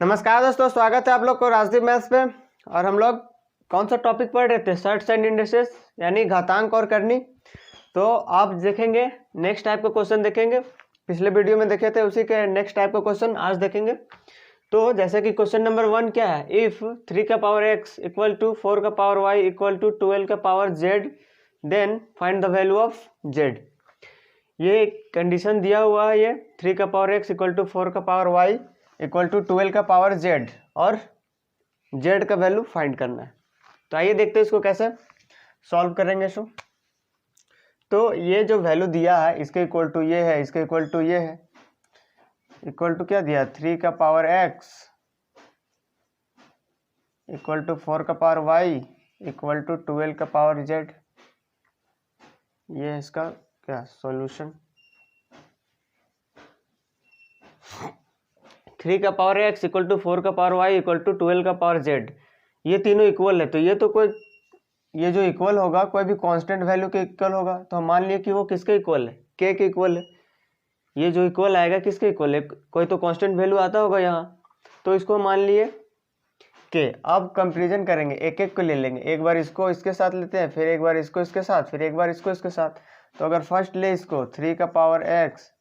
नमस्कार दोस्तों, स्वागत है आप लोग को राजदीप मैथ्स पे। और हम लोग कौन सा टॉपिक पढ़ रहे थे? सर्ट्स एंड इंडिसेस यानी घातांक और करनी। तो आप देखेंगे नेक्स्ट टाइप का क्वेश्चन देखेंगे। पिछले वीडियो में देखे थे उसी के नेक्स्ट टाइप का क्वेश्चन आज देखेंगे। तो जैसे कि क्वेश्चन नंबर 1 क्या है, इफ 3 का पावर x इक्वल टू 4 का पावर y इक्वल टू 12 का power z then find the value of z। ये कंडीशन दिया हुआ है, ये 3 का पावर x इक्वल टू 4 का पावर y इक्वल टू 12 का पावर z और z का वैल्यू फाइंड करना है। तो आइए देखते हैं इसको कैसे सॉल्व करेंगे। सो तो ये जो वैल्यू दिया है इसके इक्वल टू ये है, इसके इक्वल टू ये है, इक्वल टू क्या दिया, 3 का पावर x इक्वल टू 4 का पावर y इक्वल टू 12 का पावर z। ये है इसका क्या सॉल्यूशन। 3 का पावर x इक्वल टू 4 का पावर y इक्वल टू 12 का पावर z, ये तीनों इक्वल है। तो ये तो कोई, ये जो इक्वल होगा कोई भी कांस्टेंट वैल्यू के इक्वल होगा। तो हम मान लिए कि वो किसके इक्वल है, k के इक्वल है। ये जो इक्वल आएगा किसके इक्वल है, कोई तो कांस्टेंट वैल्यू आता होगा यहाँ, तो इसको मान लिए k। अब कंपेरिजन करेंगे, एक एक को ले लेंगे, एक बार इसको इसके साथ लेते हैं, फिर एक बार इसको इसके साथ, फिर एक बार इसको इसके साथ। तो अगर फर्स्ट ले इसको 3 का power x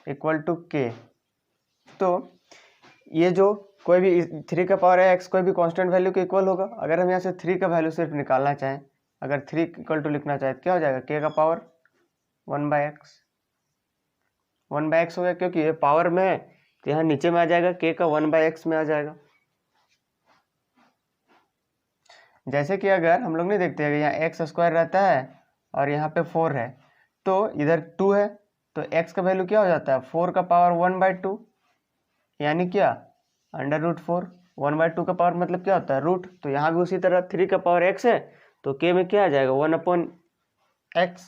equal to k, तो ये जो कोई भी 3 का पावर x कोई भी कांस्टेंट वैल्यू के इक्वल होगा। अगर हम यहाँ से 3 का वैल्यू सिर्फ निकालना चाहें, अगर 3 इक्वल टू लिखना चाहें तो क्या हो जाएगा, k का पावर 1/x, 1/x हो गया, क्योंकि ये पावर में है तो यहाँ नीचे में आ जाएगा, k का 1/x में आ जाएगा। जैसे कि अगर हम लोग नहीं देखते हैं यहाँ x स्क्वायर रहता है और यहाँ पे 4 है, तो इधर 2 है, तो x का वैल्यू क्या हो जाता है, 4 का पावर 1/2, यानी क्या √4। 1/2 का पावर मतलब क्या होता है, रूट। तो यहाँ भी उसी तरह 3 का पावर x है तो k में क्या आ जाएगा, 1/x।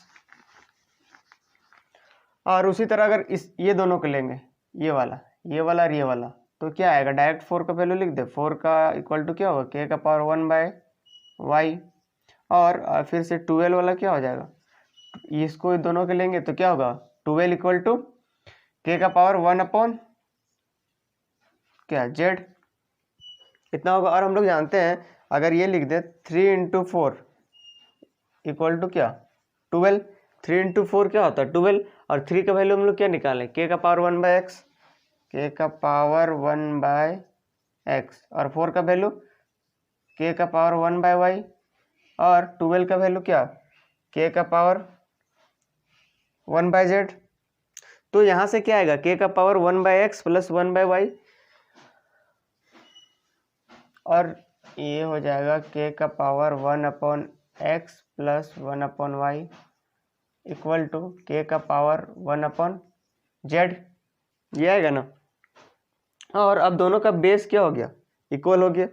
और उसी तरह अगर इस ये दोनों को लेंगे, ये वाला और ये वाला, तो क्या आएगा, डायरेक्ट 4 का वैल्यू लिख दे। 4 का इक्वल टू क्या होगा, k का पावर 1/y। और फिर से 12 वाला क्या हो जाएगा, इसको दोनों के लेंगे तो क्या होगा, 12 इक्वल टू k का पावर 1 क्या z, इतना होगा। और हम लोग जानते हैं अगर ये लिख दे 3 × 4 इक्वल टू क्या, 12। 3 × 4 क्या होता है, 12। और 3 का वैल्यू हम लोग क्या निकालें, k का पावर 1/x, k का पावर 1/x। और 4 का वैल्यू k का पावर 1/y। और 12 का वैल्यू क्या, k का पावर 1/z। तो यहाँ से क्या आएगा, k का पावर 1/x प्लस 1/y, और ये हो जाएगा k का power 1/x plus 1/y equal to k का पावर 1/z। ये आएगा ना। और अब दोनों का बेस क्या हो गया, इक्वल हो गया।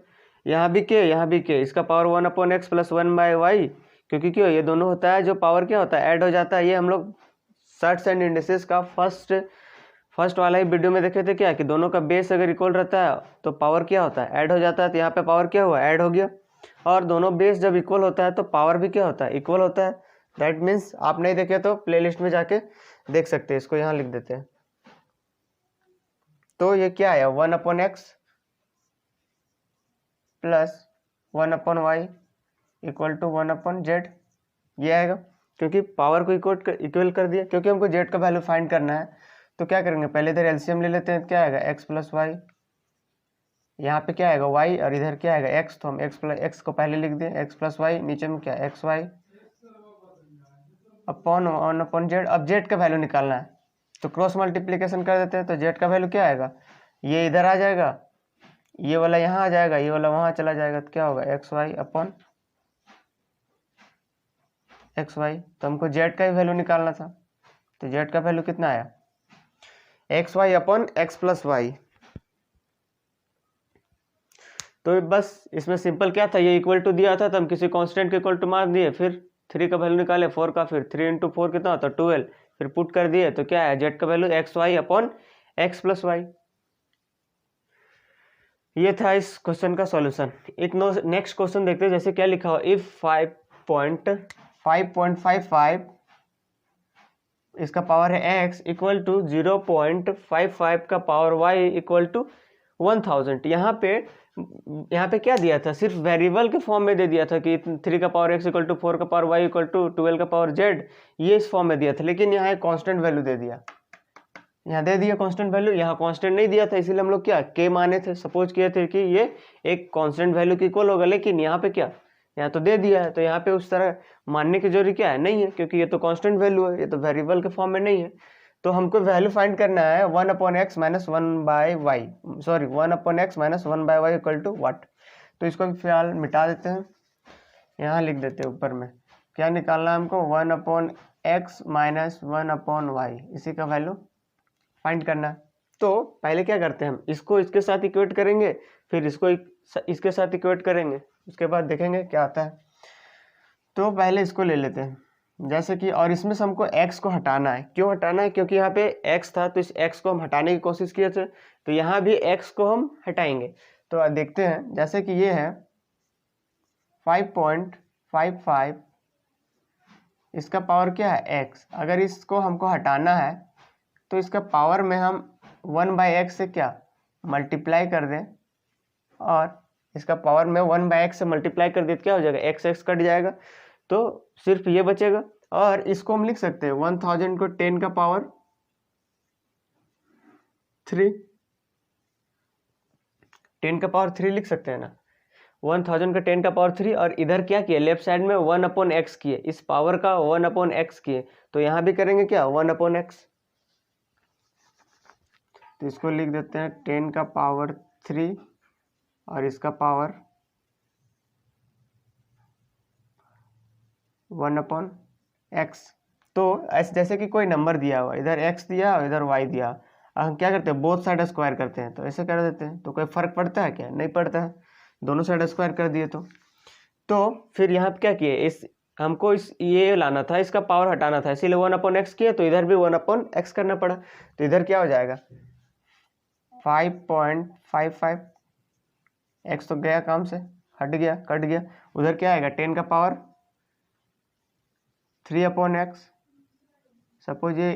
यहाँ भी k, यहाँ भी k, इसका पावर 1/x प्लस 1/y, क्योंकि क्यों ये दोनों होता है जो पावर क्या होता है, ऐड हो जाता है। ये हम लोग सर्ट्स एंड इंडिसेस का फर्स्ट वाला ही वीडियो में देखे थे क्या, कि दोनों का बेस अगर इक्वल रहता है तो पावर क्या होता है, ऐड हो जाता है। तो यहाँ पे पावर क्या हुआ, ऐड हो गया। और दोनों बेस जब इक्वल होता है तो पावर भी क्या होता है, इक्वल होता है। दैट मीन्स आप नहीं देखे तो प्लेलिस्ट में जाके देख सकते हैं। इसको यहाँ लिख देते हैं। तो ये क्या आया, 1/x plus 1/y equal to 1/z, ये आएगा। क्योंकि पावर को इक्वल कर दिया, क्योंकि हमको z का वैल्यू फाइंड करना है। तो क्या करेंगे, पहले इधर एलसीएम ले लेते हैं। क्या आएगा, x प्लस वाई, यहाँ पे क्या आएगा y, और इधर क्या आएगा x। तो हम x को पहले लिख दें, x प्लस वाई, नीचे में क्या एक्स वाई अपॉन 1/z। अब z का वैल्यू निकालना है तो क्रॉस मल्टीप्लीकेशन कर देते हैं। तो z का वैल्यू क्या आएगा, ये इधर आ जाएगा, ये वाला यहाँ आ जाएगा, ये वाला वहाँ चला जाएगा। तो क्या होगा, x y upon x y. तो हमको z का ही वैल्यू निकालना था। तो z का वैल्यू कितना आया, x y upon x plus y. तो बस इसमें सिंपल क्या था, ये इक्वल टू दिया था तो हम किसी कांस्टेंट के इक्वल टू मान दिए, फिर 3 का वैल्यू निकाले 4 का, फिर 3 × 4 कितना होता है 12, फिर पुट कर दिए। तो क्या है, z का value x y upon x plus y. ये था इस क्वेश्चन का सॉल्यूशन। एक नेक्स्ट क्वेश्चन देखते हैं। जैसे क्या लिखा हुआ, इफ 5.55 इसका पावर है x इक्वल टू 0.55 का पावर y इक्वल टू 1000। यहाँ पे क्या दिया था, सिर्फ वेरिएबल के फॉर्म में दे दिया था कि 3 का पावर x इक्वल टू 4 का पावर y इक्वल टू 12 का पावर z, ये इस फॉर्म में दिया था। लेकिन यहाँ एक कांस्टेंट वैल्यू दे दिया, यहाँ दे दिया कांस्टेंट वैल्यू, यहाँ कांस्टेंट नहीं दिया था, इसीलिए हम लोग क्या k माने थे, सपोज किए थे कि ये एक कांस्टेंट वैल्यू के इक्वल होगा। लेकिन यहाँ पे क्या, यहाँ तो दे दिया है, तो यहाँ पे उस तरह मानने की जरूरी क्या है, नहीं है, क्योंकि ये तो कांस्टेंट वैल्यू है, ये तो वेरिएबल के फॉर्म में नहीं है। तो हमको वैल्यू फाइंड करना है 1/x minus 1/y, sorry 1/x minus 1/y equal to what. तो इसको भी फिलहाल मिटा देते हैं, यहाँ लिख देते हैं ऊपर में क्या निकालना है हमको, 1/x माइनस 1/y, इसी का वैल्यू फाइंड करना है। तो पहले क्या करते हैं हम, इसको इसके साथ इक्वेट करेंगे, फिर इसको इसके साथ इक्वेट करेंगे, उसके बाद देखेंगे क्या आता है। तो पहले इसको ले लेते हैं, जैसे कि, और इसमें से हमको x को हटाना है। क्यों हटाना है, क्योंकि यहाँ पे x था, तो इस x को हम हटाने की कोशिश किए थे, तो यहाँ भी x को हम हटाएंगे। तो देखते हैं, जैसे कि ये है 5.55, इसका पावर क्या है x, अगर इसको हमको हटाना है तो इसका पावर में हम 1/x से क्या मल्टीप्लाई कर दें, और इसका पावर में 1/x से मल्टीप्लाई कर दे तो क्या हो जाएगा, x कट जाएगा, तो सिर्फ ये बचेगा। और इसको हम लिख सकते हैं 1000 को 10 का पावर 3, 10 का पावर 3 लिख सकते हैं ना, 1000 का 10 का पावर 3, और इधर क्या किया, लेफ्ट साइड में 1/x किए, इस पावर का 1/x किए, तो यहाँ भी करेंगे क्या 1/x। तो इसको लिख देते हैं 10 का पावर 3 और इसका पावर 1/x। तो ऐसे जैसे कि कोई नंबर दिया हुआ, इधर x दिया और इधर y दिया, हम क्या करते हैं, बोथ साइड स्क्वायर करते हैं, तो ऐसे कर देते हैं। तो कोई फर्क पड़ता है क्या, नहीं पड़ता है, दोनों साइड स्क्वायर कर दिए। तो फिर यहाँ पे क्या किए, इस हमको इस ये लाना था, इसका पावर हटाना था, इसीलिए 1/x किया, तो इधर भी 1/x करना पड़ा। तो इधर क्या हो जाएगा 5.55, x तो गया काम से, हट गया, कट गया, उधर क्या आएगा 10 का पावर 3/x। सपोज ये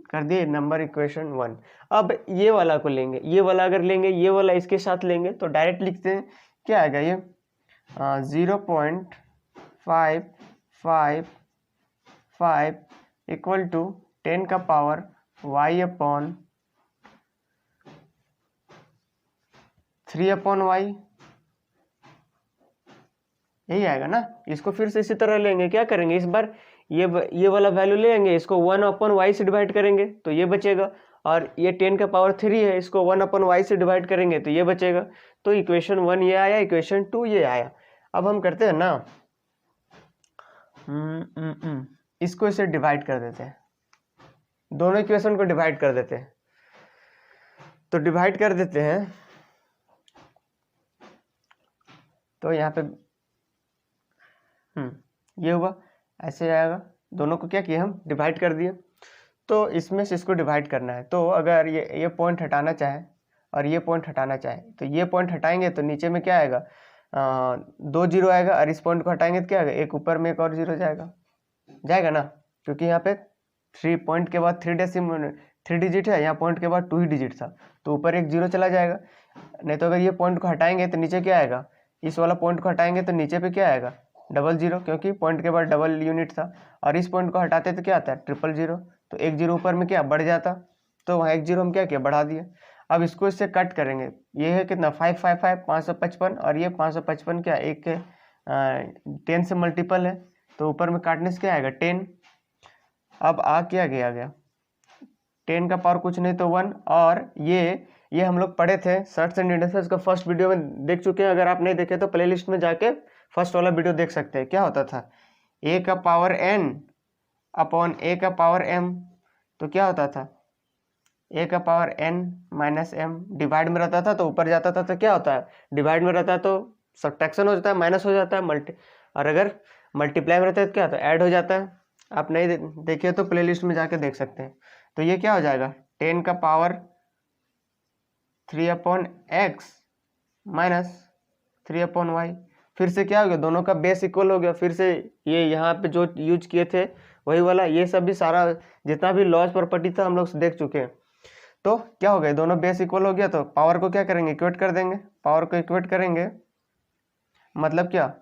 कर दिए नंबर इक्वेशन 1। अब ये वाला को लेंगे, ये वाला अगर लेंगे, ये वाला इसके साथ लेंगे, तो डायरेक्ट लिखते हैं, क्या आएगा ये 0.555 इक्वल टू 10 का पावर y/3/y, यही आएगा ना। इसको फिर से इसी तरह लेंगे, क्या करेंगे, इस बार ये वाला वैल्यू लेंगे, इसको 1/y से डिवाइड करेंगे तो ये बचेगा, और ये 10 का पावर 3 है, इसको 1/y से डिवाइड करेंगे तो ये बचेगा। तो इक्वेशन 1 ये आया, इक्वेशन 2 ये आया। अब हम करते हैं ना, इसको इसे डिवाइड कर देते हैं, दोनों इक्वेशन को डिवाइड कर देते हैं। तो डिवाइड कर देते हैं, तो यहाँ पे ये हुआ, ऐसे आएगा, दोनों को क्या किया हम डिवाइड कर दिए। तो इसमें से इसको डिवाइड करना है, तो अगर ये पॉइंट हटाना चाहे और ये पॉइंट हटाना चाहे, तो ये पॉइंट हटाएंगे तो नीचे में क्या आएगा 2 जीरो आएगा, और इस पॉइंट को हटाएंगे तो क्या आएगा, एक ऊपर में एक और जीरो जाएगा ना, क्योंकि यहाँ पे 3 पॉइंट के बाद 3 डिजिट है, यहाँ पॉइंट के बाद 2 ही डिजिट था, तो ऊपर एक जीरो चला जाएगा। नहीं तो अगर ये पॉइंट को हटाएंगे तो नीचे क्या आएगा, इस वाला पॉइंट को हटाएंगे तो नीचे पे क्या आएगा 00, क्योंकि पॉइंट के बाद डबल यूनिट था, और इस पॉइंट को हटाते तो क्या आता है 000, तो एक जीरो ऊपर में क्या बढ़ जाता, तो वहाँ एक जीरो हम क्या किया बढ़ा दिया। अब इसको इससे कट करेंगे, ये है कितना 555 555, और ये 555 क्या एक के 10 से मल्टीपल है, तो ऊपर में काटने से क्या आएगा 10। अब क्या गया 10 का पावर कुछ नहीं तो 1, और ये हम लोग पढ़े थे सर्ट्स एंड इंडेक्सेस का फर्स्ट वीडियो में देख चुके हैं, अगर आप नहीं देखे तो प्लेलिस्ट में जाके फर्स्ट वाला वीडियो देख सकते हैं। क्या होता था a का पावर n अपॉन a का पावर m, तो क्या होता था a का power n minus m, divide में रहता था तो ऊपर जाता था, तो क्या होता है डिवाइड में रहता है तो सब्ट्रैक्शन हो जाता है, माइनस हो जाता है, और अगर मल्टीप्लाई में रहता है तो क्या होता है ऐड हो जाता है। आप नहीं देखिए तो प्लेलिस्ट में जाके देख सकते हैं। तो ये क्या हो जाएगा 10 का पावर 3/x माइनस 3/y, फिर से क्या हो गया दोनों का बेस इक्वल हो गया, फिर से ये यहाँ पे जो यूज किए थे वही वाला, ये सब भी सारा जितना भी लॉज प्रॉपर्टी था हम लोग देख चुके हैं। तो क्या हो गया, दोनों बेस इक्वल हो गया, तो पावर को क्या करेंगे, इक्वेट कर देंगे। पावर को इक्वेट करेंगे मतलब क्या,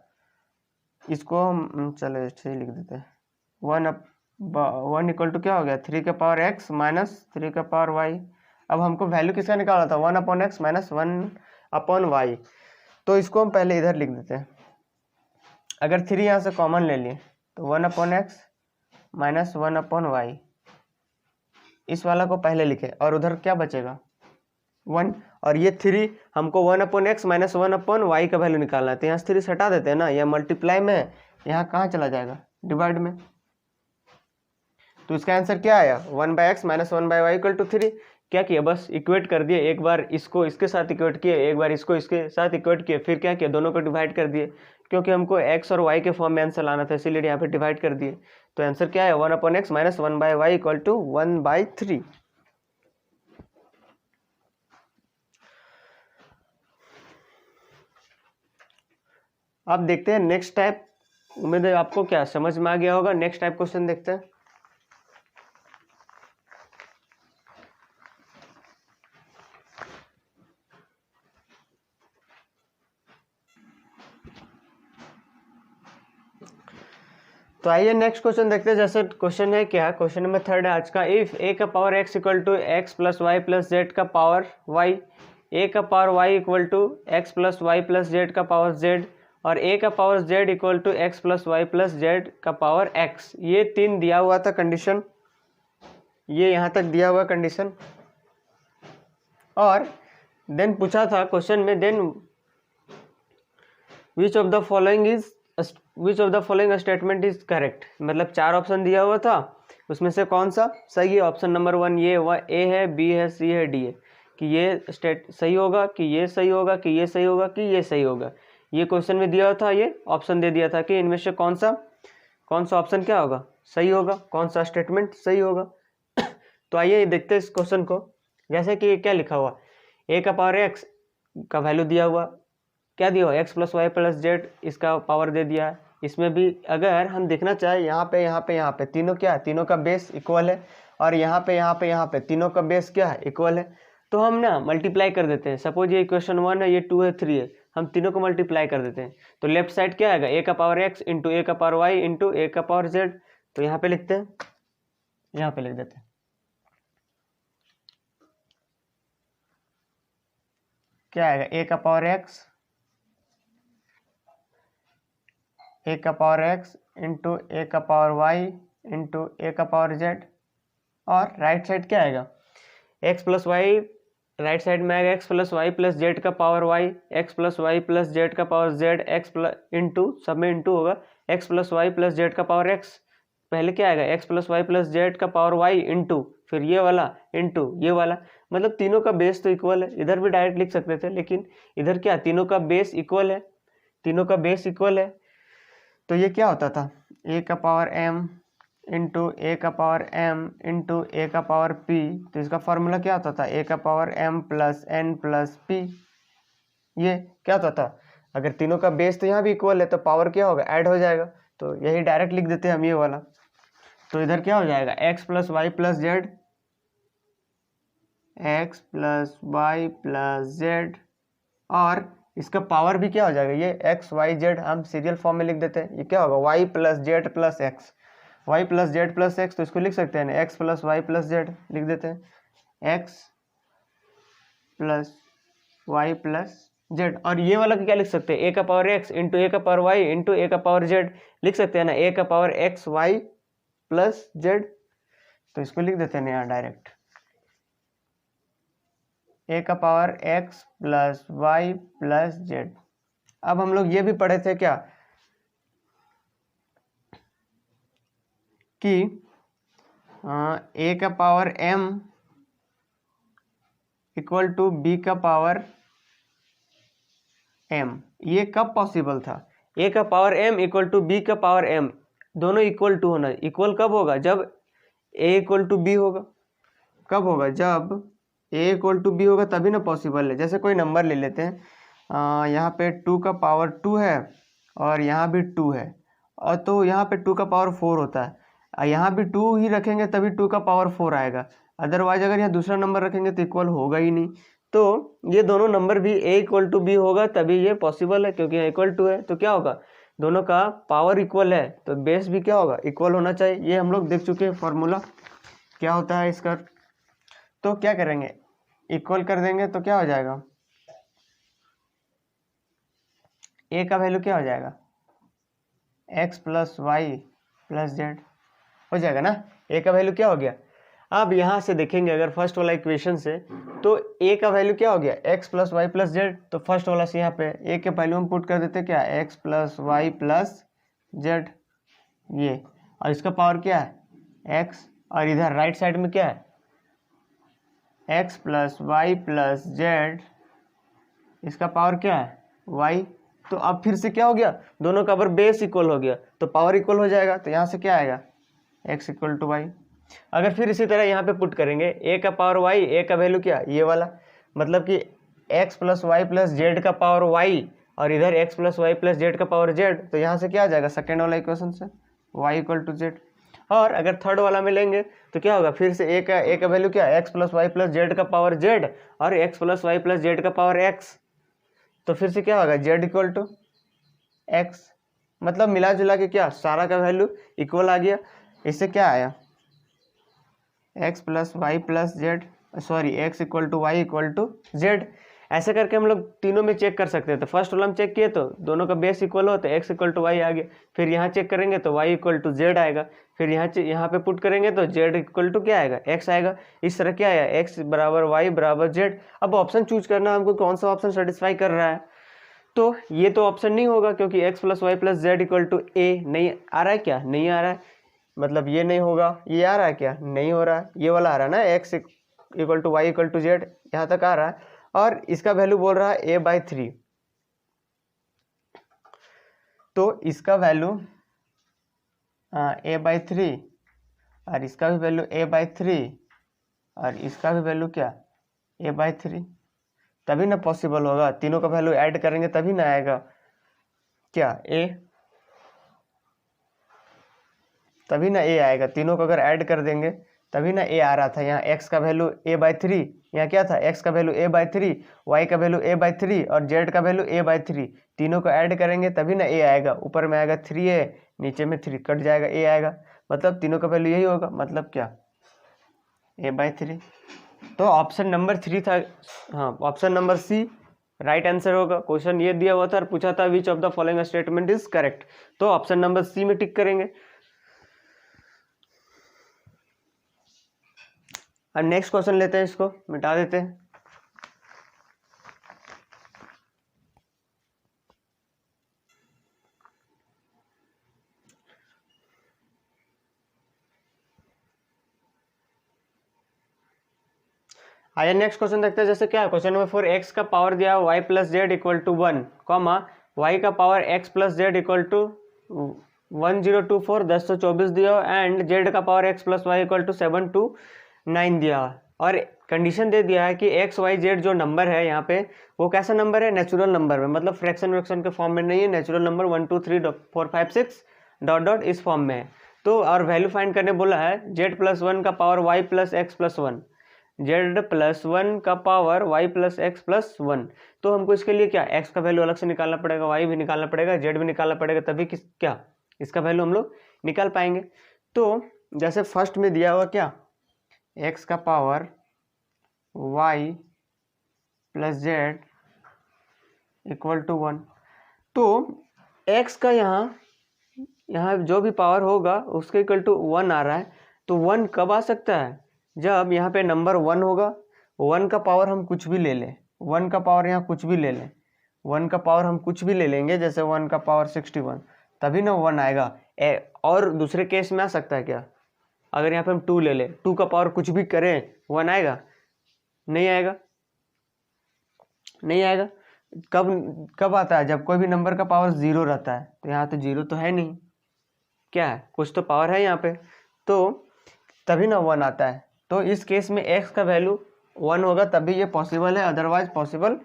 इसको हम चलो ऐसे ही लिख देते हैं, 1 इक्वल टू क्या हो गया, 3 का पावर x माइनस 3 का पावर y। अब हमको वैल्यू किसका निकालना था, 1/x माइनस 1/y। तो इसको हम पहले इधर लिख देते हैं। अगर 3 यहाँ से कॉमन ले लिए तो 1/x माइनस 1/y, इस वाला को पहले लिखे, और उधर क्या बचेगा 1, और ये 3 हमको 1/x माइनस 1/y का वैल्यू निकालना है, तो यहाँ से 3 हटा देते हैं ना, यह मल्टीप्लाई में है, यहाँ कहाँ चला जाएगा, डिवाइड में। तो इसका आंसर क्या आया, 1/x minus 1/y equal to 3। क्या किया, बस इक्वेट कर दिए, एक बार इसको इसके साथ इक्वेट किए, एक बार इसको इसके साथ इक्वेट किए, फिर क्या किया, दोनों को डिवाइड कर दिए, क्योंकि हमको x और y के फॉर्म में आंसर लाना था, इसीलिए यहाँ पे डिवाइड कर दिए। तो आंसर क्या है, 1/x minus 1/y equal to 1/3। अब देखते हैं नेक्स्ट टाइप, उम्मीद है आपको क्या समझ में आ गया होगा। नेक्स्ट टाइप क्वेश्चन देखते हैं। तो आइए नेक्स्ट क्वेश्चन देखते हैं। जैसे क्वेश्चन है क्या, क्वेश्चन नंबर 3 है आज का, इफ a का power x equal to x plus Y plus Z का पावर y, a का power y equal to x plus Y plus Z का पावर z, और a का power z equal to x plus Y plus Z का power x, ये 3 दिया हुआ था कंडीशन, ये यहाँ तक दिया हुआ कंडीशन। और देन पूछा था क्वेश्चन में, then which of the following statement is correct, मतलब 4 ऑप्शन दिया हुआ था, उसमें से कौन सा सही है। ऑप्शन नंबर 1 ये ए है, बी है, सी है, डी है, कि ये स्टेट सही होगा, कि ये सही होगा, कि ये सही होगा, कि ये सही होगा। ये क्वेश्चन में दिया हुआ था, ये ऑप्शन दे दिया था कि इनमें से कौन सा ऑप्शन क्या होगा, सही होगा, कौन सा स्टेटमेंट सही होगा। तो आइए देखते हैं इस क्वेश्चन को। जैसे कि क्या लिखा हुआ, a का पावर x का वैल्यू दिया हुआ, क्या दिया हुआ, x plus Y plus z, इसका पावर दे दिया है। इसमें भी अगर हम देखना चाहें, यहाँ पे तीनों क्या है, तीनों का बेस इक्वल है, और यहाँ पे तीनों का बेस क्या है, इक्वल है। तो हम ना मल्टीप्लाई कर देते हैं। सपोज ये इक्वेशन 1 है, ये 2 है, 3 है, हम तीनों को मल्टीप्लाई कर देते हैं। तो लेफ्ट साइड क्या आएगा, a का पावर x इंटू a का पावर y इंटू a का पावर z। तो यहाँ पे लिखते हैं, यहाँ पे लिख देते हैं, क्या आएगा, a का पावर x इंटू a का पावर y इंटू a का पावर z, और राइट साइड क्या आएगा, x plus Y, right side में आएगा x plus Y plus Z का power y, x plus Y plus Z का power z, x plus into, सब में इंटू होगा, x plus Y plus Z का पावर x। पहले क्या आएगा, x plus Y plus Z का पावर y इंटू, फिर ये वाला इंटू ये वाला, मतलब तीनों का बेस तो इक्वल है। इधर भी डायरेक्ट लिख सकते थे, लेकिन इधर क्या, तीनों का बेस इक्वल है, तीनों का बेस इक्वल है। तो ये क्या होता था, a का पावर m इंटू a का पावर m इंटू a का पावर p। तो इसका फॉर्मूला क्या होता था, a का power m plus n plus p। ये क्या होता था, अगर तीनों का बेस तो यहाँ भी इक्वल है, तो पावर क्या होगा, ऐड हो जाएगा। तो यही डायरेक्ट लिख देते हैं हम ये वाला। तो इधर क्या हो जाएगा, x plus Y plus z, x plus Y plus z, और इसका पावर भी क्या हो जाएगा, ये एक्स वाई जेड हम सीरियल फॉर्म में लिख देते हैं। ये क्या होगा, y plus z plus x, y plus z plus x, तो इसको लिख सकते हैं ना, x plus Y plus z लिख देते हैं, x plus Y plus z. और ये वाला क्या लिख सकते हैं, ए का पावर एक्स इंटू ए का पावर वाई इंटू ए का पावर जेड लिख सकते हैं ना, ए का power x y plus z. तो इसको लिख देते हैं ना यहाँ डायरेक्ट, ए का power x plus Y plus z. अब हम लोग ये भी पढ़े थे क्या, कि ए का power m equal to b का पावर m, ये कब पॉसिबल था, a का power m equal to b का पावर m, दोनों इक्वल टू होना। इक्वल कब होगा, जब a इक्वल टू बी होगा। कब होगा, जब a इक्वल टू बी होगा, तभी ना पॉसिबल है। जैसे कोई नंबर ले लेते हैं, यहाँ पे 2 का पावर 2 है, और यहाँ भी 2 है, और तो यहाँ पे 2 का पावर 4 होता है, यहाँ भी 2 ही रखेंगे तभी 2 का पावर 4 आएगा। अदरवाइज अगर यहाँ दूसरा नंबर रखेंगे तो इक्वल होगा ही नहीं। तो ये दोनों नंबर भी a इक्वल टू बी होगा तभी ये पॉसिबल है, क्योंकि इक्वल टू है तो क्या होगा, दोनों का पावर इक्वल है तो बेस भी क्या होगा, इक्वल होना चाहिए। ये हम लोग देख चुके हैं फॉर्मूला क्या होता है इसका। तो क्या करेंगे, इक्वल कर देंगे तो क्या हो जाएगा, a का वैल्यू क्या हो जाएगा, x plus Y plus z हो जाएगा ना। a का वैल्यू क्या हो गया, अब यहाँ से देखेंगे अगर फर्स्ट वाला इक्वेशन से, तो a का वैल्यू क्या हो गया, x plus Y plus z. तो फर्स्ट वाला से यहाँ पे a के वैल्यू हम पुट कर देते क्या, x plus Y plus z ये, और इसका पावर क्या है x, और इधर राइट साइड में क्या है x plus Y plus z, इसका पावर क्या है y। तो अब फिर से क्या हो गया, दोनों का बेस इक्वल हो गया तो पावर इक्वल हो जाएगा। तो यहाँ से क्या आएगा, x इक्वल टू वाई। अगर फिर इसी तरह यहाँ पे पुट करेंगे a का पावर y, a का वैल्यू क्या, ये वाला, मतलब कि x plus Y plus Z का पावर y, और इधर x plus Y plus Z का पावर z। तो यहाँ से क्या आ जाएगा, सेकेंड वाला इक्वेशन से y इक्वल टू जेड। और अगर थर्ड वाला में लेंगे तो क्या होगा, फिर से a का वैल्यू क्या, x plus Y plus Z का पावर z, और x plus Y plus Z का पावर x। तो फिर से क्या होगा, z इक्वल टू x। मतलब मिला जुला के क्या, सारा का वैल्यू इक्वल आ गया। इससे क्या आया, x plus Y plus z, sorry x equal to y equal to z. ऐसे करके हम लोग तीनों में चेक कर सकते हैं। तो फर्स्ट वाला हम चेक किए तो दोनों का बेस इक्वल हो तो x इक्वल टू वाई आ गया। फिर यहाँ चेक करेंगे तो y इक्वल टू जेड आएगा। फिर यहाँ पे पुट करेंगे तो z इक्वल टू क्या आएगा, x आएगा। इस तरह क्या आया, x बराबर वाई बराबर जेड। अब ऑप्शन चूज करना हमको, कौन सा ऑप्शन सेटिस्फाई कर रहा है। तो ये तो ऑप्शन नहीं होगा क्योंकि x plus Y plus Z equal to A नहीं आ रहा है, क्या नहीं आ रहा है, मतलब ये नहीं होगा। ये आ रहा है क्या, नहीं हो रहा है। ये वाला आ रहा है ना, x equal to y equal to z, यहाँ तक आ रहा है। और इसका वैल्यू बोल रहा है a/3, तो इसका वैल्यू a/3, और इसका भी वैल्यू a/3, और इसका भी वैल्यू क्या a/3। तभी ना पॉसिबल होगा, तीनों का वैल्यू ऐड करेंगे तभी ना आएगा क्या a, तभी ना a आएगा। तीनों को अगर ऐड कर देंगे तभी ना a आ रहा था। यहाँ x का वैल्यू a/3, यहाँ क्या था, x का वैल्यू a/3, y का वैल्यू a/3 और z का वैल्यू a/3। तीनों को ऐड करेंगे तभी ना a आएगा। ऊपर में आएगा 3a, नीचे में 3 कट जाएगा, a आएगा। मतलब तीनों का वैल्यू यही होगा, मतलब क्या a/3। तो ऑप्शन नंबर 3 था, हाँ option number c right answer होगा। क्वेश्चन ये दिया हुआ था और पूछा था which of the following statement is correct, तो ऑप्शन नंबर सी में टिक करेंगे। अब नेक्स्ट क्वेश्चन लेते हैं, इसको मिटा देते हैं। आइए नेक्स्ट क्वेश्चन देखते हैं। जैसे क्या है क्वेश्चन नंबर 4, x का पावर दिया y plus Z equal to 1, comma y का power x plus Z equal to 1024 1024 दिया, एंड z का power x plus y equal to 729 दिया। और कंडीशन दे दिया है कि x y z जो नंबर है यहाँ पे वो कैसा नंबर है, नेचुरल नंबर में, मतलब फ्रैक्शन व्रैक्शन के फॉर्म में नहीं है, नेचुरल नंबर 1 2 3 4 5 6 डॉट डॉट इस फॉर्म में है। तो और वैल्यू फाइंड करने बोला है z प्लस 1 का power y plus x plus 1, z plus 1 का power y plus x plus 1। तो हमको इसके लिए क्या, x का वैल्यू अलग से निकालना पड़ेगा, y भी निकालना पड़ेगा, z भी निकालना पड़ेगा, तभी किस क्या इसका वैल्यू हम लोग निकाल पाएंगे। तो जैसे फर्स्ट में दिया हुआ क्या, x का power y plus Z equal to 1, तो x का यहाँ जो भी पावर होगा उसके इक्वल टू 1 आ रहा है। तो 1 कब आ सकता है, जब यहाँ पे नंबर 1 होगा, 1 का पावर हम कुछ भी ले लें, 1 का पावर यहाँ कुछ भी ले लें, 1 का पावर हम कुछ भी ले लेंगे, जैसे 1 का पावर 61, तभी ना 1 आएगा। और दूसरे केस में आ सकता है क्या, अगर यहाँ पे हम 2 ले लें, 2 का पावर कुछ भी करें 1 आएगा, नहीं आएगा, नहीं आएगा। कब आता है, जब कोई भी नंबर का पावर 0 रहता है। तो यहाँ तो 0 तो है नहीं, क्या है, कुछ तो पावर है यहाँ पे, तो तभी ना 1 आता है। तो इस केस में x का वैल्यू 1 होगा तभी ये पॉसिबल है, अदरवाइज पॉसिबल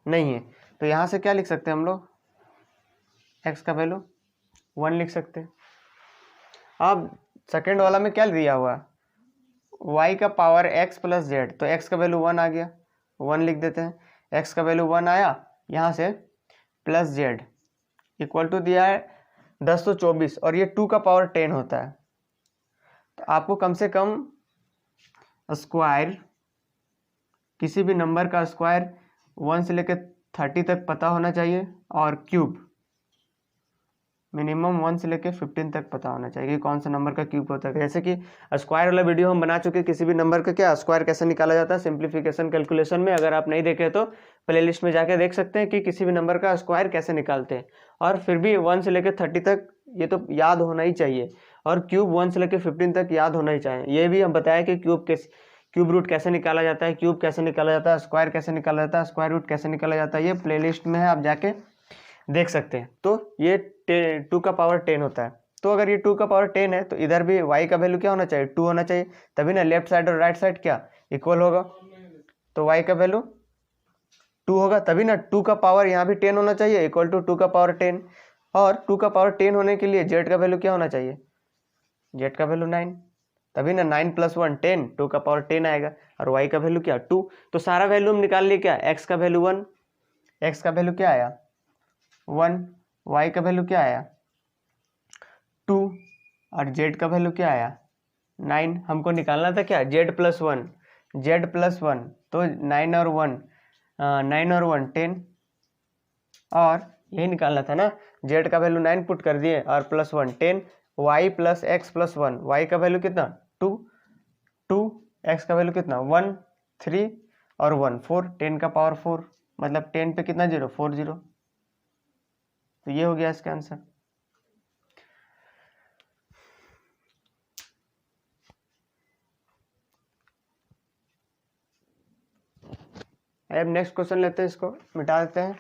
नहीं है। तो यहाँ से क्या लिख सकते हैं हम लोग, x का वैल्यू 1 लिख सकते हैं। अब सेकेंड वाला में क्या दिया हुआ, y का पावर x प्लस जेड, तो x का वैल्यू 1 आ गया, 1 लिख देते हैं, x का वैल्यू 1 आया, यहाँ से प्लस जेड इक्वल टू दिया है 1024 और ये 2 का पावर 10 होता है। तो आपको कम से कम स्क्वायर, किसी भी नंबर का स्क्वायर 1 से लेकर 30 तक पता होना चाहिए और क्यूब मिनिमम 1 से लेकर 15 तक पता होना चाहिए कि कौन सा नंबर का क्यूब होता है। जैसे कि स्क्वायर वाला वीडियो हम बना चुके, किसी भी नंबर का क्या स्क्वायर कैसे निकाला जाता है सिंप्लीफिकेशन कैलकुलेशन में, अगर आप नहीं देखे तो प्लेलिस्ट में जाके देख सकते हैं कि किसी भी नंबर का स्क्वायर कैसे निकालते हैं। और फिर भी 1 से लेकर 30 तक ये तो याद होना ही चाहिए, और क्यूब 1 से लेकर 15 तक याद होना ही चाहिए। ये भी हम बताया कि क्यूब रूट कैसे निकाला जाता है, क्यूब कैसे निकाला जाता है, स्क्वायर कैसे निकाला जाता है, स्क्वायर रूट कैसे निकाला जाता है, ये प्लेलिस्ट में है, आप जाके देख सकते हैं। तो ये 2 का पावर 10 होता है। तो अगर ये 2 का पावर 10 है तो इधर भी y का वैल्यू क्या होना चाहिए, 2 होना चाहिए, तभी ना लेफ्ट साइड और राइट साइड क्या इक्वल होगा। तो y का वैल्यू 2 होगा, तभी ना 2 का पावर यहाँ भी 10 होना चाहिए, इक्वल टू 2 का पावर 10। और 2 का पावर 10 होने के लिए z का वैल्यू क्या होना चाहिए, z का वैल्यू 9, तभी ना 9 + 1 10, 2 का पावर 10 आएगा, और y का वैल्यू क्या 2। तो सारा वैल्यू हम निकाल लिए, क्या x का वैल्यू 1, x का वैल्यू क्या आया 1, y का वैल्यू क्या आया 2, और z का वैल्यू क्या आया 9। हमको निकालना था क्या z + 1, z + 1, तो 9 और 1 10, और यही निकालना था ना, z का वैल्यू 9 पुट कर दिए और +1 10, y + x + 1, y का वैल्यू कितना 2, x का वैल्यू कितना 1 3 और 1 4, 10 का पावर 4, मतलब 10 पे कितना 0 4 0। तो ये हो गया इसका आंसर। अब नेक्स्ट क्वेश्चन लेते हैं, इसको मिटा देते हैं।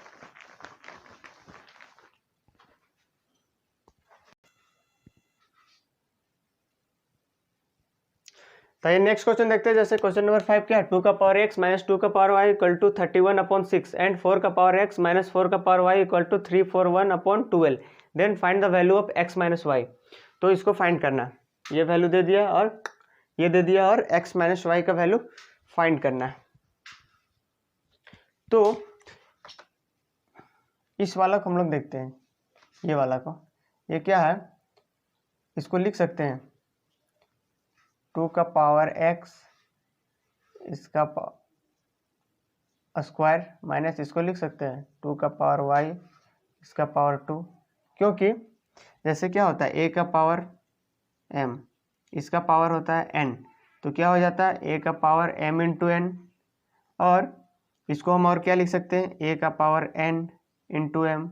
तो ये नेक्स्ट क्वेश्चन देखते हैं। जैसे क्वेश्चन नंबर 5 क्या है, 2 का पावर x माइनस 2 का power y equal to 31/6 and 4 का पावर x माइनस 4 का power y equal to 341/12, then find the value of x minus y। तो इसको फाइंड करना, ये वैल्यू दे दिया और ये दे दिया, और x माइनस y का वैल्यू फाइंड करना है। तो इस वाला को हम लोग देखते हैं, ये वाला को, ये क्या है, इसको लिख सकते हैं 2 का पावर x इसका स्क्वायर माइनस इसको लिख सकते हैं 2 का पावर y इसका पावर 2, क्योंकि जैसे क्या होता है a का पावर m, इसका पावर होता है n, तो क्या हो जाता है a का पावर m इंटू n, और इसको हम और क्या लिख सकते हैं a का पावर n इंटू m,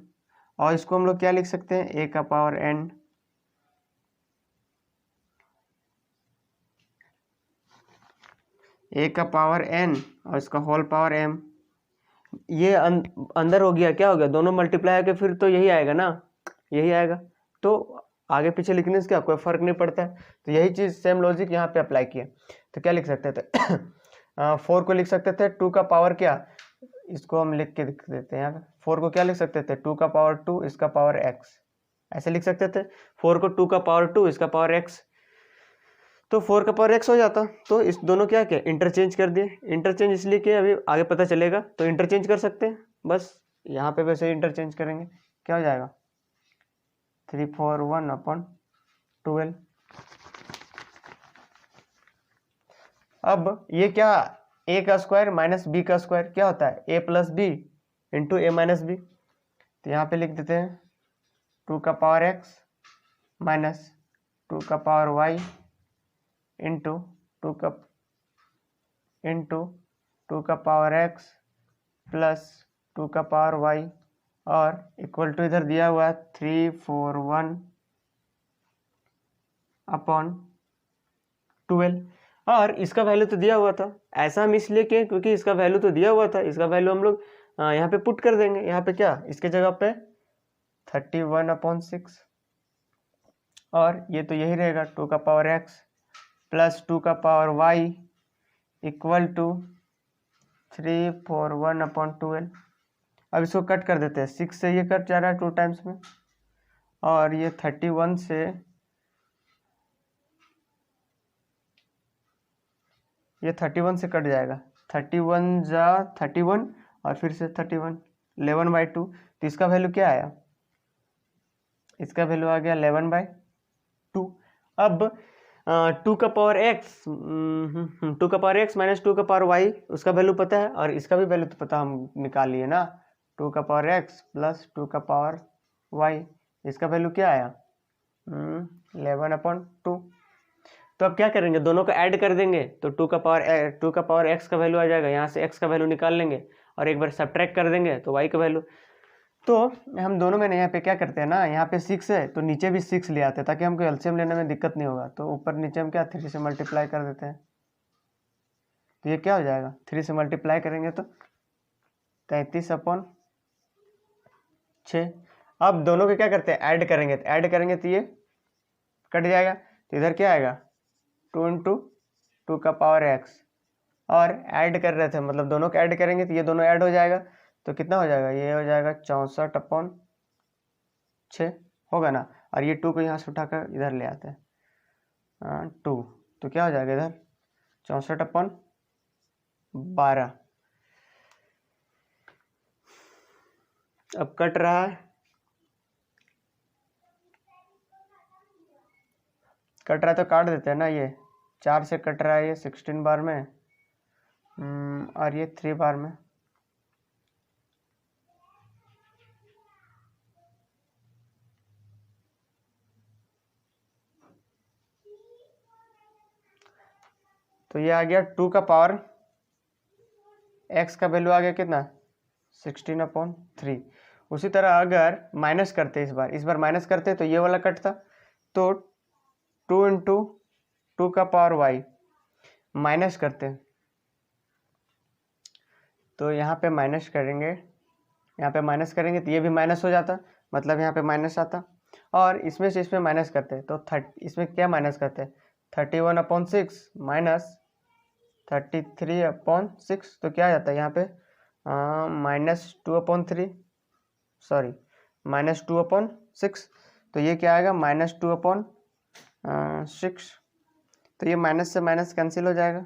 और इसको हम लोग क्या लिख सकते हैं a का पावर n a का पावर n और इसका होल पावर m। ये अंदर हो गया, क्या हो गया, दोनों मल्टीप्लाई होकर फिर तो यही आएगा ना, यही आएगा, तो आगे पीछे लिखने से क्या कोई फर्क नहीं पड़ता है। तो यही चीज़ सेम लॉजिक यहाँ पे अप्लाई किया। तो क्या लिख सकते थे 4 को लिख सकते थे 2 का पावर क्या, इसको हम लिख के लिख देते हैं यहाँ पे, 4 को क्या लिख सकते थे 2 का पावर 2 इसका पावर x, ऐसे लिख सकते थे 4 को 2 का पावर 2 इसका पावर x, तो 4 का पावर x हो जाता। तो इस दोनों क्या क्या इंटरचेंज कर दिए, इंटरचेंज इसलिए कि अभी आगे पता चलेगा, तो इंटरचेंज कर सकते हैं, बस यहाँ पे वैसे ही इंटरचेंज करेंगे, क्या हो जाएगा 341/12। अब ये क्या a का स्क्वायर माइनस b का स्क्वायर क्या होता है a + b into a minus b, तो यहाँ पे लिख देते हैं 2 का पावर x माइनस 2 का पावर y इंटू 2 का पावर x प्लस 2 का पावर y, और इक्वल टू इधर दिया हुआ है 341/12, और इसका वैल्यू तो दिया हुआ था, ऐसा हम इसलिए किए क्योंकि इसका वैल्यू तो दिया हुआ था, इसका वैल्यू हम लोग यहाँ पे पुट कर देंगे, यहाँ पे क्या इसके जगह पे 31/6, और ये तो यही रहेगा 2 का पावर x प्लस 2 का पावर y इक्वल टू 341/12। अब इसको कट कर देते हैं, 6 से ये कट जा रहा है 2 टाइम्स में, और ये 31 से ये 31 से कट जाएगा, 31 जा 31 और फिर से 31, 11/2। तो इसका वैल्यू क्या आया, इसका वैल्यू आ गया 11/2। अब 2 का पावर एक्स, 2 का पावर एक्स माइनस 2 का पावर वाई, उसका वैल्यू पता है और इसका भी वैल्यू तो पता, हम निकाल लिए ना। 2 का पावर एक्स प्लस 2 का पावर वाई, इसका वैल्यू क्या आया 11/2। तो अब क्या करेंगे, दोनों को ऐड कर देंगे तो 2 का पावर एक्स का वैल्यू आ जाएगा, यहाँ से एक्स का वैल्यू निकाल लेंगे और एक बार सब्ट्रैक्ट कर देंगे तो वाई का वैल्यू। तो हम दोनों में यहाँ पे क्या करते हैं ना, यहाँ पे 6 है तो नीचे भी 6 ले आते हैं ताकि हमको एलसीएम लेने में दिक्कत नहीं होगा। तो ऊपर नीचे हम क्या 3 से मल्टीप्लाई कर देते हैं, तो ये क्या हो जाएगा 3 से मल्टीप्लाई करेंगे तो 33/6। अब दोनों के क्या करते हैं, ऐड करेंगे, तो ऐड करेंगे तो ये कट जाएगा, तो इधर क्या आएगा 2 × 2 का पावर एक्स, और ऐड कर रहे थे मतलब दोनों को ऐड करेंगे तो ये दोनों ऐड हो जाएगा, तो कितना हो जाएगा, ये हो जाएगा 64/6 होगा ना। और ये 2 को यहाँ से उठाकर इधर ले आते हैं 2, तो क्या हो जाएगा इधर 64/12। अब कट रहा है, तो काट देते हैं ना, ये 4 से कट रहा है, ये 16 बार में और ये 3 बार में। तो ये आ गया 2 का पावर एक्स का वैल्यू आ गया कितना 16/3। उसी तरह अगर माइनस करते, इस बार माइनस करते तो ये वाला कटता, तो 2 × 2 का पावर वाई माइनस करते, तो यहाँ पे माइनस करेंगे, तो ये भी माइनस हो जाता, मतलब यहाँ पे माइनस आता। और इसमें से इसमें माइनस करते तो इसमें क्या माइनस करते 31/6 माइनस 33/6, तो क्या आ जाता है यहाँ पे -2/3, सॉरी -2/6। तो ये क्या आएगा -2/6, तो ये माइनस से माइनस कैंसिल हो जाएगा।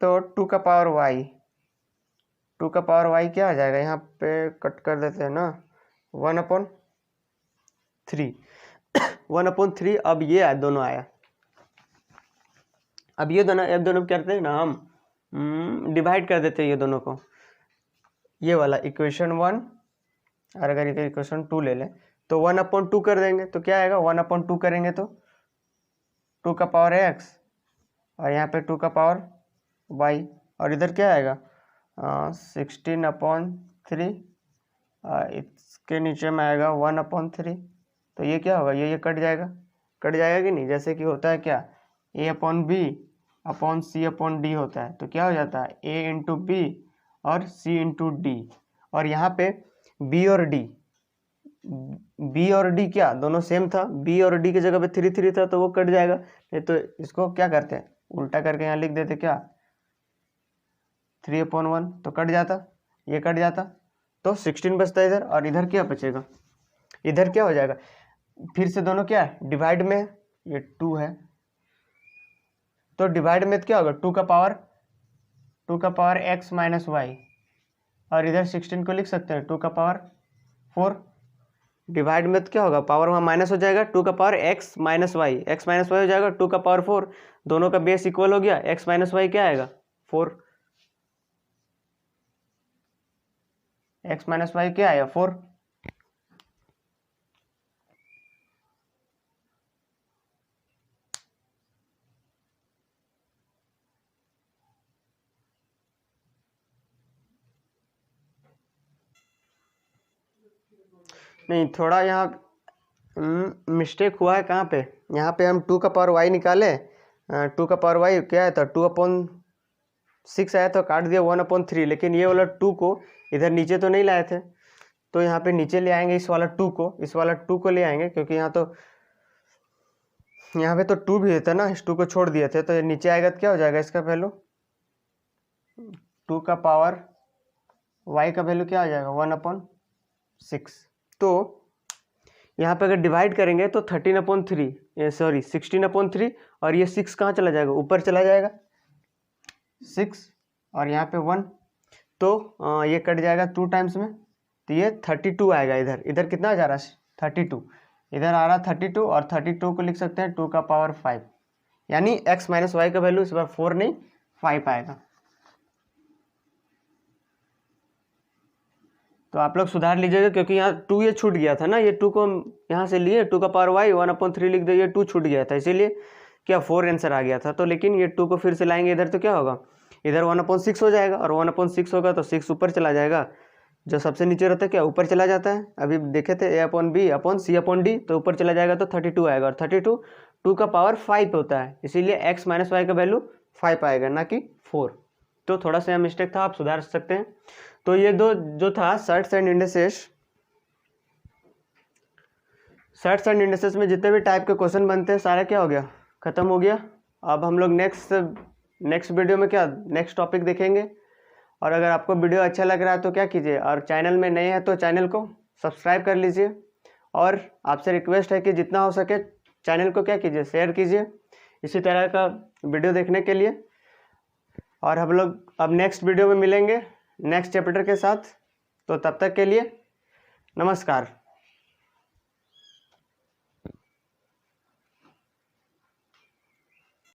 तो 2 का पावर वाई क्या आ जाएगा, यहाँ पे कट कर देते हैं ना 1/3 1/3। अब ये दोनों आया, अब ये दोनों करते हैं ना हम डिवाइड कर देते हैं ये दोनों को, ये वाला इक्वेशन 1 और अगर इधर इक्वेशन 2 ले लें तो 1/2 कर देंगे, तो क्या आएगा 1/2 करेंगे तो 2 का पावर एक्स और यहाँ पे 2 का पावर वाई, और इधर क्या आएगा 16/3, इसके नीचे में आएगा 1/3। तो ये क्या होगा, ये कट जाएगा कि नहीं, जैसे कि होता है क्या A/B/C/D होता है, तो क्या हो जाता है A × B और C × D, और यहाँ पे B और D क्या दोनों सेम था, B और D की जगह पे 3 था तो वो कट जाएगा। नहीं तो इसको क्या करते हैं उल्टा करके यहाँ लिख देते क्या 3/1, तो कट जाता, ये कट जाता, तो 16 बचता इधर, और इधर क्या बचेगा, इधर क्या हो जाएगा, फिर से दोनों क्या है डिवाइड में, ये 2 है तो डिवाइड में क्या होगा 2 का पावर एक्स माइनस वाई, और इधर 16 को लिख सकते हैं 2 का पावर 4। डिवाइड में क्या होगा, पावर वहाँ माइनस हो जाएगा, 2 का पावर एक्स माइनस वाई हो जाएगा, 2 का पावर 4, दोनों का बेस इक्वल हो गया, एक्स माइनस वाई क्या आएगा 4, एक्स माइनस वाई क्या आया 4। नहीं, थोड़ा यहाँ मिस्टेक हुआ है, कहाँ पे, यहाँ पे हम 2 का पावर वाई निकाले, 2 का पावर वाई क्या है, तो 2/6 आया तो काट दिया 1/3, लेकिन ये वाला 2 को इधर नीचे तो नहीं लाए थे, तो यहाँ पे नीचे ले आएंगे इस वाला 2 को ले आएंगे, क्योंकि यहाँ पे तो 2 भी था ना, इस 2 को छोड़ दिए थे, तो ये नीचे आएगा तो क्या हो जाएगा इसका वैल्यू 2 का पावर वाई का वैल्यू क्या आ जाएगा 1/6। तो यहाँ पे अगर डिवाइड करेंगे तो 16/3 और ये 6 कहाँ चला जाएगा, ऊपर चला जाएगा 6, और यहाँ पे 1, तो ये कट जाएगा 2 टाइम्स में, तो ये 32 आएगा। इधर इधर कितना जा रहा है 32, इधर आ रहा 32, और 32 को लिख सकते हैं 2 का पावर 5, यानी x माइनस वाई का वैल्यू इस बार 4 नहीं 5 आएगा। तो आप लोग सुधार लीजिएगा, क्योंकि यहाँ 2 ये छूट गया था ना, ये 2 को यहाँ से लिए 2 का पावर वाई 1/3 लिख दो, ये 2 छूट गया था, इसीलिए क्या 4 आंसर आ गया था। तो लेकिन ये 2 को फिर से लाएंगे इधर तो क्या होगा, इधर 1/6 हो जाएगा, और 1/6 होगा तो 6 ऊपर चला जाएगा, जो सबसे नीचे रहता है क्या ऊपर चला जाता है। अभी देखे थे a/b/c/d, तो ऊपर चला जाएगा तो 32 आएगा, और 32 2 का पावर 5 होता है, इसीलिए x माइनस वाई का वैल्यू 5 आएगा ना कि 4। तो थोड़ा सा मिस्टेक था, आप सुधार सकते हैं। तो ये दो जो था सर्ट्स एंड इंडिसेस में जितने भी टाइप के क्वेश्चन बनते हैं सारा क्या हो गया, खत्म हो गया। अब हम लोग नेक्स्ट वीडियो में क्या नेक्स्ट टॉपिक देखेंगे। और अगर आपको वीडियो अच्छा लग रहा है तो क्या कीजिए, और चैनल में नए हैं तो चैनल को सब्सक्राइब कर लीजिए, और आपसे रिक्वेस्ट है कि जितना हो सके चैनल को क्या कीजिए, शेयर कीजिए इसी तरह का वीडियो देखने के लिए। और हम लोग अब नेक्स्ट वीडियो में मिलेंगे नेक्स्ट चैप्टर के साथ, तो तब तक के लिए नमस्कार।